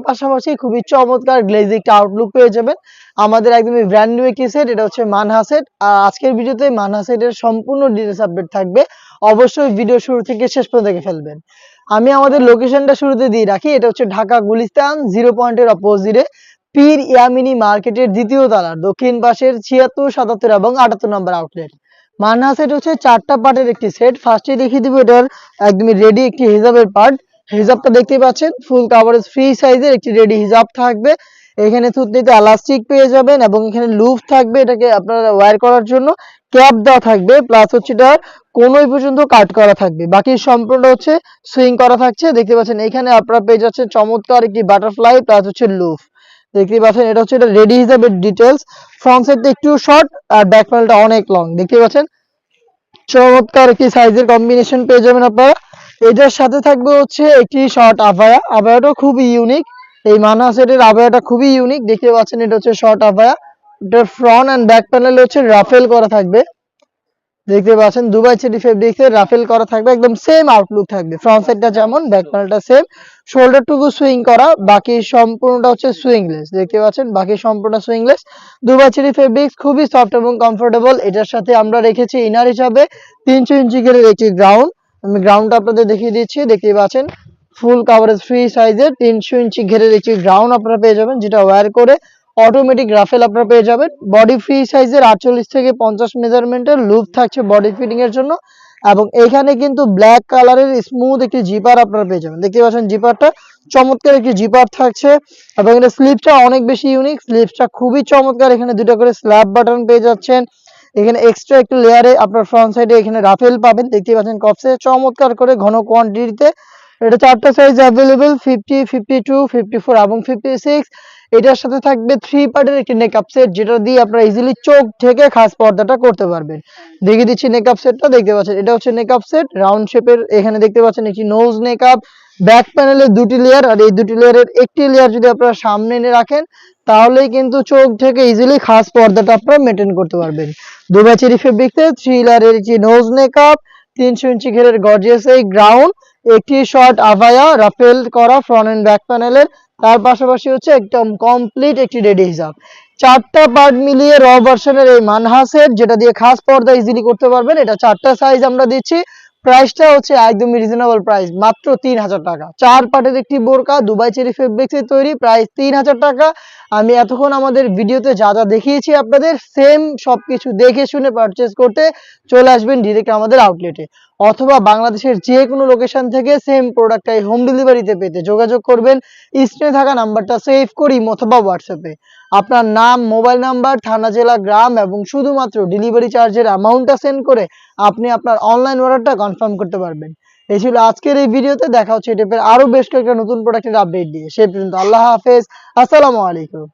পাশাপাশি খুবই চমৎকার গ্লেজি একটা আউটলুক পেয়ে যাবেন। আমাদের একদমই ব্র্যান্ড নিউ একটি সেট, এটা হচ্ছে মানহা সেট। আজকের ভিডিওতে মানহা সেটের সম্পূর্ণ ডিটেইলস আপডেট থাকবে। অবশ্যই ভিডিও শুরু থেকে শেষ পর্যন্ত দেখে ফেলবেন। আমি আমাদের লোকেশনটা শুরুতে দিয়ে রাখি, এটা হচ্ছে ঢাকা গুলিস্তান 0 পয়েন্টের অপোজিটে পীর ইয়ামিনী মার্কেটের দ্বিতীয় তলার দক্ষিণ পাশের 76, 77 এবং 78 নম্বর আউটলেট। মানহা সেট হচ্ছে 4টা পার্টের একটি সেট। ফার্স্টে দেখিয়ে দিব এটার একদমই রেডি একটি হিজাবের পার্ট। হিজাবটা দেখতে পাচ্ছেন ফুল কাভারেজ ফ্রি সাইজের একটি রেডি হিজাব থাকবে। এখানে থুতনিতে এলাস্টিক পেয়ে যাবেন এবং এখানে লুপ থাকবে, এটাকে আপনারা ওয়্যার করার জন্য ক্যাপ দেওয়া থাকবে, প্লাস হচ্ছে এটার কোনই পর্যন্ত কাট করা থাকবে, বাকি সম্পূর্ণ হচ্ছে সুইং করা থাকছে। দেখতে পাচ্ছেন এখানে আপনারা পেয়ে যাচ্ছেন চমৎকার একটি বাটারফ্লাই প্লাস হচ্ছে লুপ। দেখতে পাচ্ছেন এটা হচ্ছে এটা রেডি হিসাবে ডিটেলস। ফ্রন্ট সাইডটা একটু শর্ট আর ব্যাক প্যানেলটা অনেক লং। দেখতে পাচ্ছেন চমৎকার একটি সাইজের কম্বিনেশন পেয়ে যাবেন আপনারা। এটার সাথে থাকবে হচ্ছে একটি শর্ট আভায়া। আভায়াটা খুবই ইউনিক, এই মানহা সেটের আভায়াটা খুবই ইউনিক। দেখতে পাচ্ছেন এটা হচ্ছে শর্ট আভায়া। এটার ফ্রন্ট এন্ড ব্যাক প্যানেল হচ্ছে রাফেল করা থাকবে। দেখতে পাচ্ছেন দুবাই চেরি ফেব্রিক্সের রাফেল করা থাকবে, একদম সেম আউটলুক থাকবে। ফ্রন্ট সাইডটা যেমন ব্যাক প্যানেলটা সেম, শোল্ডারটুকু সুইং করা, বাকি সম্পূর্ণটা হচ্ছে সুইংলেস। দেখতে পাচ্ছেন বাকি সম্পূর্ণ সুইংলেস। দুবাই চেরি ফেব্রিক্স খুবই সফট এবং কমফোর্টেবল। এটার সাথে আমরা রেখেছি ইনার হিসাবে 300 ইঞ্চি গ্রেডের একটি গ্রাউন্ড। আমি গ্রাউন্ডটা আপনাদের দেখিয়ে দিচ্ছি। দেখতে পাচ্ছেন ফুল কাভারেজ ফ্রি সাইজের 300 ইঞ্চি ঘেরের একটি গ্রাউন্ড আপনারা পেয়ে যাবেন, যেটা ওয়্যার করে অটোমেটিক রাফেল আপনারা পেয়ে যাবেন। বডি ফ্রি সাইজের 48 থেকে 50 মেজারমেন্টের লুপ থাকছে বডি ফিটিং এর জন্য, এবং এখানে কিন্তু ব্ল্যাক কালারের স্মুথ একটি জিপার আপনারা পেয়ে যাবেন। দেখতে পাচ্ছেন জিপারটা চমৎকার একটি জিপার থাকছে, এবং এটা স্লিপটা অনেক বেশি ইউনিক, স্লিপটা খুবই চমৎকার। এখানে দুটো করে স্ল্যাব বাটন পেয়ে যাচ্ছেন। এখানে এক্সট্রা একটু লেয়ারে আপনার ফ্রন্ট সাইডে এখানে রাফেল পাবেন। দেখতে পাচ্ছেন কপসে চমৎকার করে ঘন কোয়ান্টিটিতে। এটা 4টা সাইজ অ্যাভেলেবেল, 50, 52, 54 এবং 56। এটার সাথে থাকবে 3 পার্টের একটি নেকআপ সেট, যেটা দিয়ে আপনারা ইজিলি চোখ ঢেকে খাস পর্দাটা করতে পারবেন। দেখিয়ে দিচ্ছি নেকআপ সেটটা। দেখতে পাচ্ছেন এটা হচ্ছে নেকআপ সেট রাউন্ড শেপের। এখানে দেখতে পাচ্ছেন একটি নোজ নেকআপ, ব্যাক প্যানেলে 2টি লেয়ার, আর এই 2টি লেয়ারের একটি লেয়ার যদি আপনারা সামনে এনে রাখেন তাহলেই কিন্তু চোখ থেকে ইজিলি খাস পর্দাটা আপনারা মেনটেন করতে পারবেন। দুবাই চেরি ফেব্রিক্সে 3 লেয়ারের একটি নোজ নেকআপ, 300 ইঞ্চি ঘেরের গর্জিয়াস এই গ্রাউন্ড, একটি শর্ট আভায়া রাফেল করা ফ্রন্ট এন্ড ব্যাক প্যানেলের, তার পাশাপাশি হচ্ছে একদম কমপ্লিট একটি রেডি হিসাব। 4টা পার্ট মিলিয়ে র ভার্সনের এই মানহা সেট, যেটা দিয়ে খাস পর্দা ইজিলি করতে পারবেন। এটা 4টা সাইজ আমরা দিচ্ছি। প্রাইসটা হচ্ছে একদমই রিজনেবল প্রাইস, মাত্র 3000 টাকা। 4 পার্টের একটি বোরকা দুবাই চেরি ফেব্রিক্সের তৈরি, প্রাইস 3000 টাকা। আমি এতক্ষণ আমাদের ভিডিওতে যা যা দেখিয়েছি আপনাদের সেম সবকিছু দেখে শুনে পারচেজ করতে চলে আসবেন ডিরেক্ট আমাদের আউটলেটে, অথবা বাংলাদেশের যে কোনো লোকেশন থেকে সেম প্রোডাক্টটাই হোম ডেলিভারিতে পেতে যোগাযোগ করবেন স্ক্রিনে থাকা নাম্বারটা সেভ করি অথবা হোয়াটসঅ্যাপে আপনার নাম, মোবাইল নাম্বার, থানা, জেলা, গ্রাম এবং শুধুমাত্র ডেলিভারি চার্জের অ্যামাউন্টটা সেন্ড করে আপনি আপনার অনলাইন অর্ডারটা কনফার্ম করতে পারবেন। এই ছিল আজকের এই ভিডিওতে। দেখা হচ্ছে এই টাইপের আরো বেশ কয়েকটা নতুন প্রোডাক্টের আপডেট দিয়ে। সেই পর্যন্ত আল্লাহ হাফেজ, আসসালামু আলাইকুম।